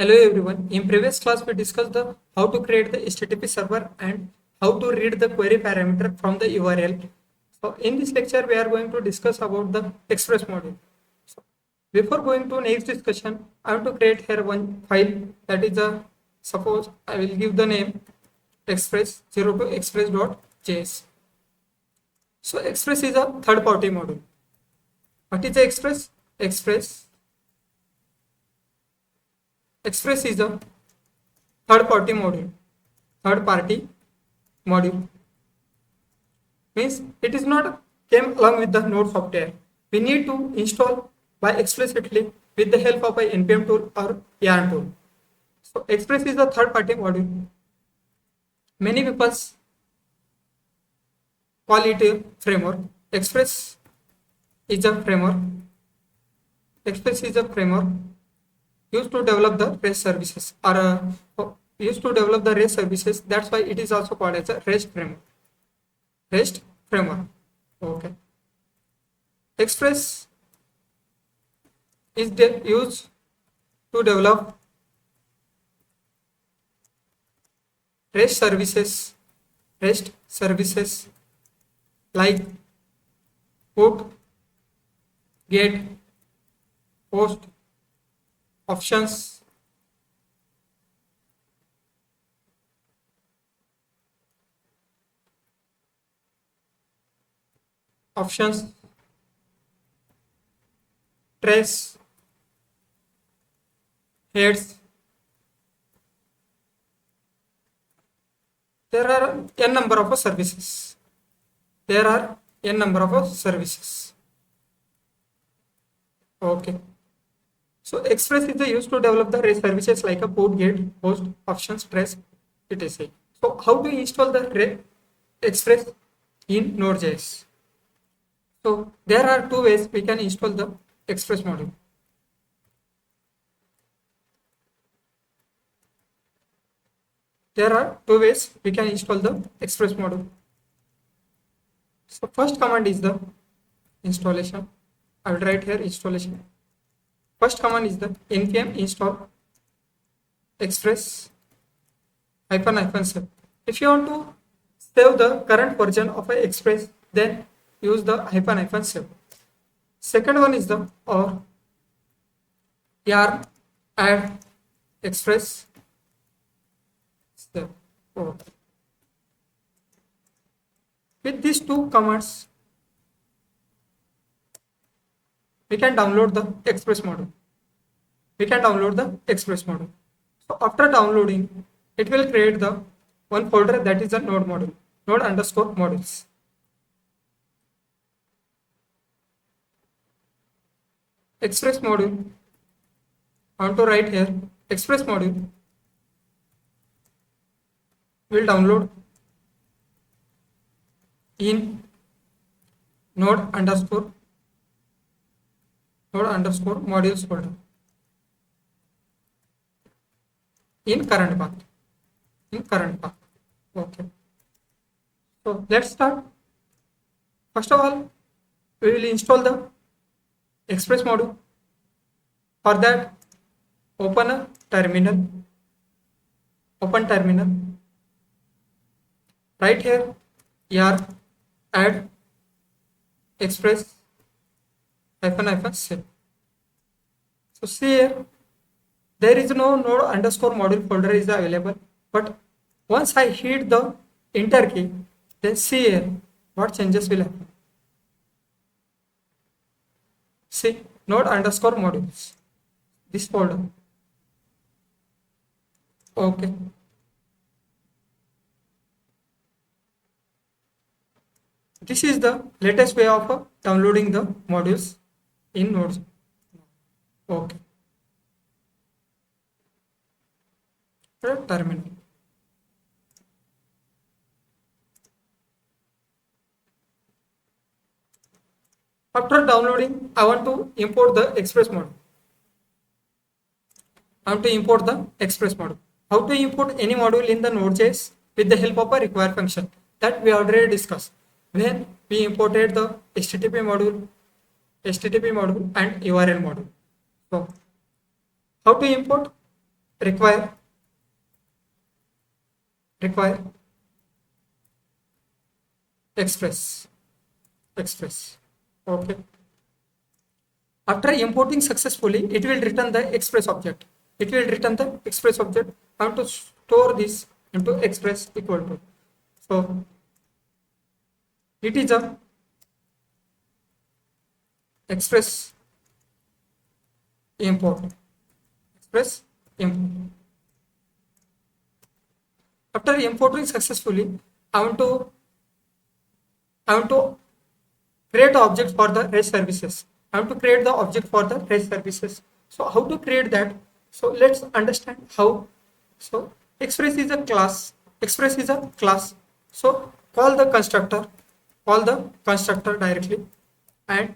Hello everyone. In previous class we discussed the how to create the HTTP server and how to read the query parameter from the URL. So in this lecture we are going to discuss about the Express module. So before going to next discussion, I have to create here one file that is a suppose I will give the name Express 0 to Express.js. So Express is a third party module. What is the Express? Express is a third party module. Third party module means it is not came along with the node software. We need to install by explicitly with the help of a npm tool or yarn tool. So Express is a third party module. Many people call it a framework. Express is a framework. Express is a framework used to develop the REST services or used to develop the REST services. That's why it is also called as a REST framework. REST framework. Okay. Express is used to develop REST services like put, get, post, options, trace, heads. There are n number of services. There are n number of services. Okay. So Express is used to develop the REST services like a put, get, host, options, trace, etc. So how to install the Express in Node.js? So there are two ways we can install the Express module. There are two ways we can install the Express module. So first command is the installation. I will write here installation. First command is the npm install express -save. If you want to save the current version of a Express, then use the -save. Second one is the or yarn add express save. Okay. With these two commands, we can download the Express module. So after downloading, it will create the one folder that is a node module, node_modules. Express module. I want to write here Express module will download in node_modules folder in current path. Okay. So let's start. First of all, we will install the Express module. For that, open terminal. Right here, yarn add express -save. So see here, there is no node_module folder is available, but once I hit the enter key, then see here what changes will happen. See, node_modules, this folder. Okay. This is the latest way of downloading the modules in Node. Okay. Terminal. After downloading, I want to import the Express module. How to import the Express module? How to import any module in the Node.js with the help of a require function that we already discussed when we imported the HTTP module and URL module. So how to import? require express. Okay. After importing successfully, it will return the express object. I want to store this into express equal to. So it is a express import. Express import. After importing successfully, I want to create the object for the REST services. I have to create the object for the REST services. So how to create that? So let's understand how. So Express is a class. So call the constructor directly, and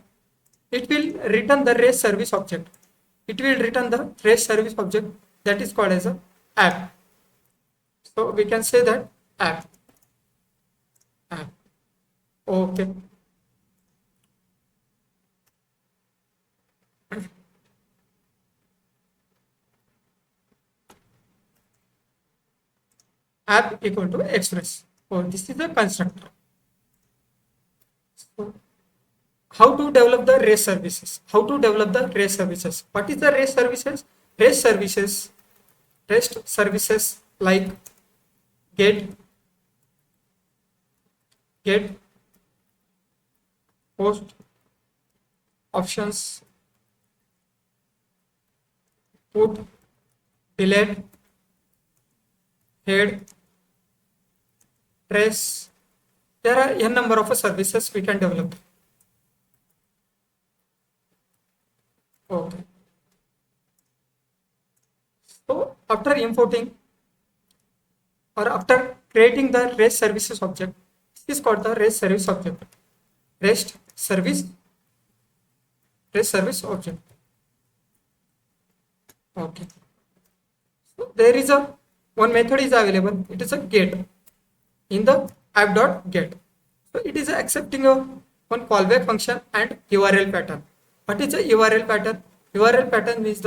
it will return the REST service object. That is called as a app. So we can say that app. Okay. App equal to express. Oh, this is the constructor. So how to develop the REST services? What is the REST services? REST services like get, post, options, put, delete, head, trace. There are n number of services we can develop. Okay. So after importing or after creating the REST services object, this is called the REST service object. REST service object. Okay. So there is a one method is available. It is a get in the app.get. So it is accepting a one callback function and URL pattern. What is a URL pattern? URL pattern is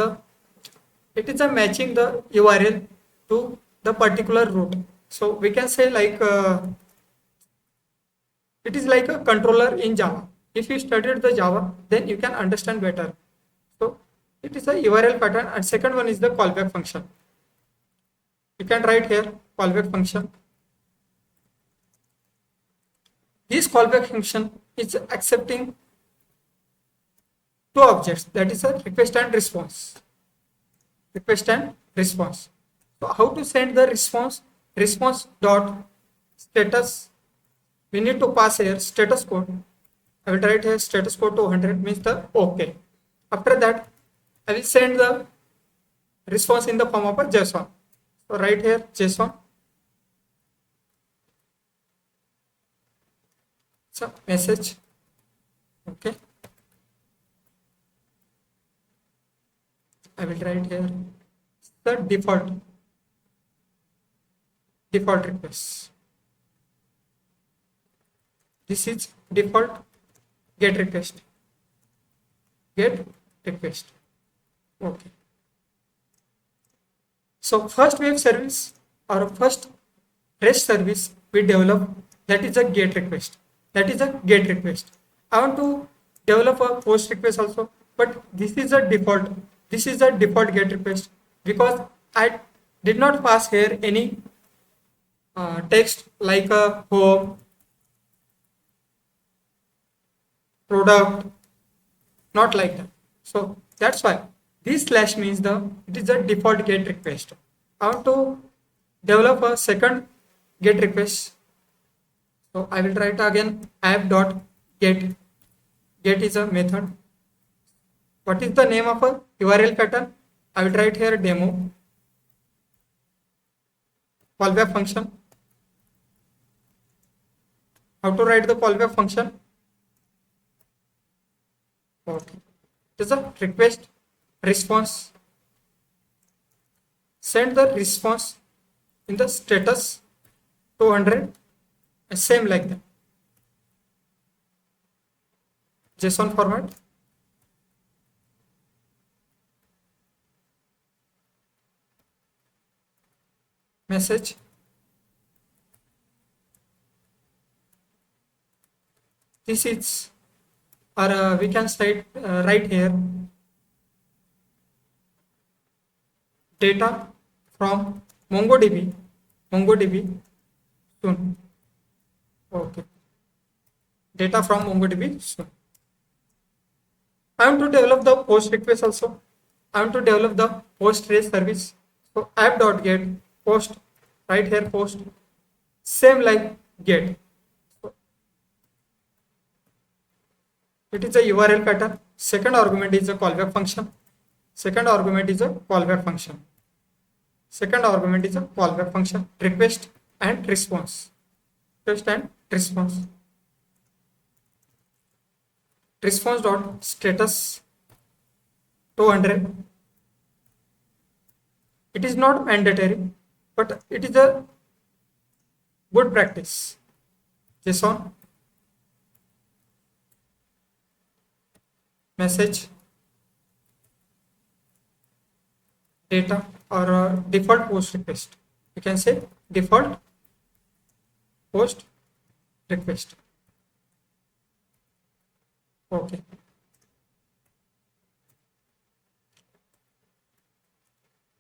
it is a matching the URL to the particular route. So we can say like it is like a controller in Java. If you studied the Java, then you can understand better. So it is a URL pattern, and second one is the callback function. You can write here callback function. This callback function is accepting two objects, that is a request and response. So how to send the response? Response dot status. We need to pass here status code. I will write here status code to 100 means the OK. After that, I will send the response in the form of a JSON. So write here JSON. So message. Okay. I will write here the default request. This is default get request. Okay. So first web service or first REST service we develop, that is a get request. I want to develop a post request also, but this is a default get request because I did not pass here any text like a home, product, not like that. So that's why this slash means it is a default get request. I want to develop a second get request. So I will write again app.get. Get is a method. What is the name of a URL pattern? I will write here demo. Callback function. How to write the callback function? Okay. It is a request response. Send the response in the status 200 and same like that. JSON format. message this is, or we can write here data from MongoDB soon. Okay, data from MongoDB soon. I want to develop the post request also. I want to develop the post REST service. So app.get post, right here post, same like get. So it is a URL pattern. Second argument is a callback function. Second argument is a callback function. Second argument is a callback function. Request and response. Request and response. Response dot status 200. It is not mandatory, but it is a good practice. JSON message data or default post request. You can say default post request. Okay.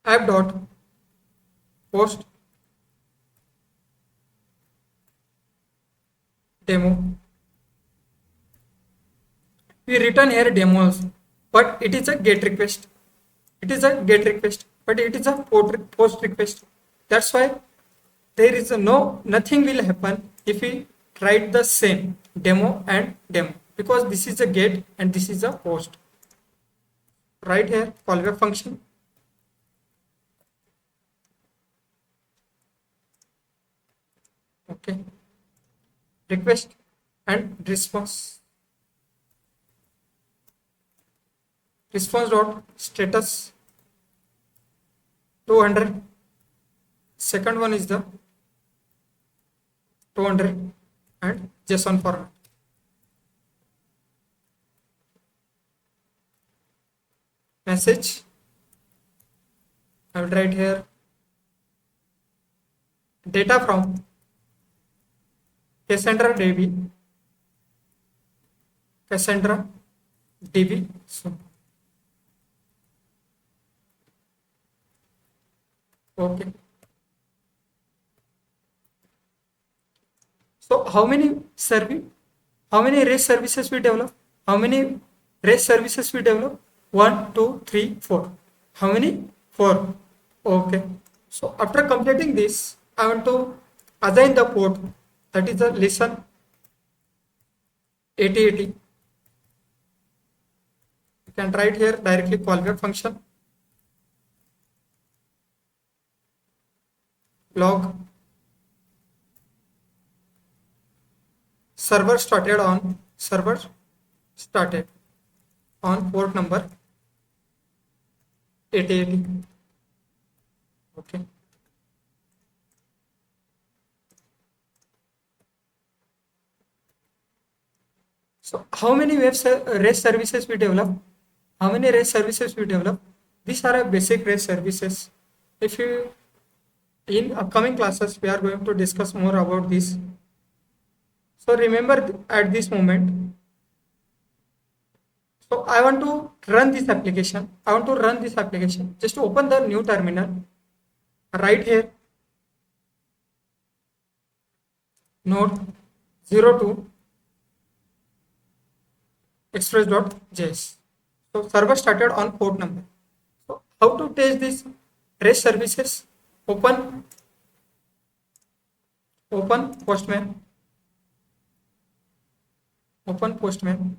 App dot post demo. We return here demos, but it is a get request. It is a get request, but it is a post request. That's why there is nothing will happen if we write the same demo and demo, because this is a get and this is a post. Right here callback function. Okay, request and response. Response dot status 200. Second one is the 200 and JSON format. Message, I will write here data from Cassandra DB soon. Okay. So how many REST services we develop? How many REST services we develop? 1, 2, 3, 4. How many? 4. Okay. So after completing this, I want to assign the port, that is the listen 8080. You can write here directly callback function. Log server started on port number 8080. Okay. So how many REST services we develop? How many REST services we develop? These are a basic REST services. If you in upcoming classes we are going to discuss more about this. So remember at this moment. So I want to run this application. Just open the new terminal. Right here Node.02 Express.js. So server started on port number. So how to test this REST services? Open Postman. Open Postman.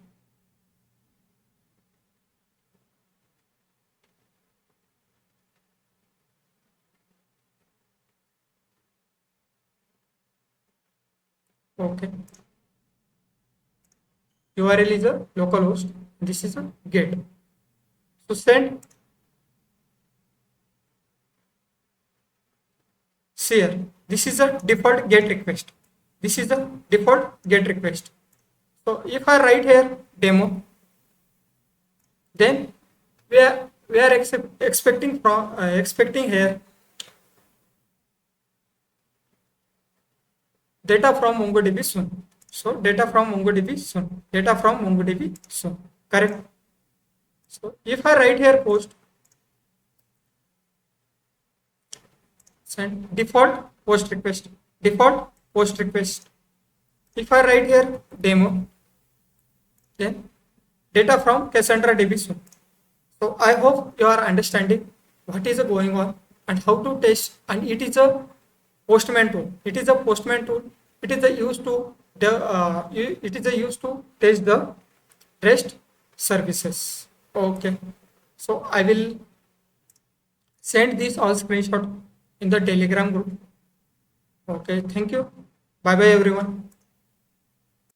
Okay. URL is a localhost. This is a get. So send here. This is a default get request. So if I write here demo, then we are expecting here data from MongoDB soon. So data from MongoDB soon. Data from MongoDB soon. Correct. So if I write here post, send default post request. Default post request. If I write here demo, then data from Cassandra DB soon. So I hope you are understanding what is going on and how to test. And it is a Postman tool. It is a Postman tool. It is a used to test the REST services. Okay. So I will send this all screenshot in the Telegram group. Okay. Thank you. Bye bye everyone.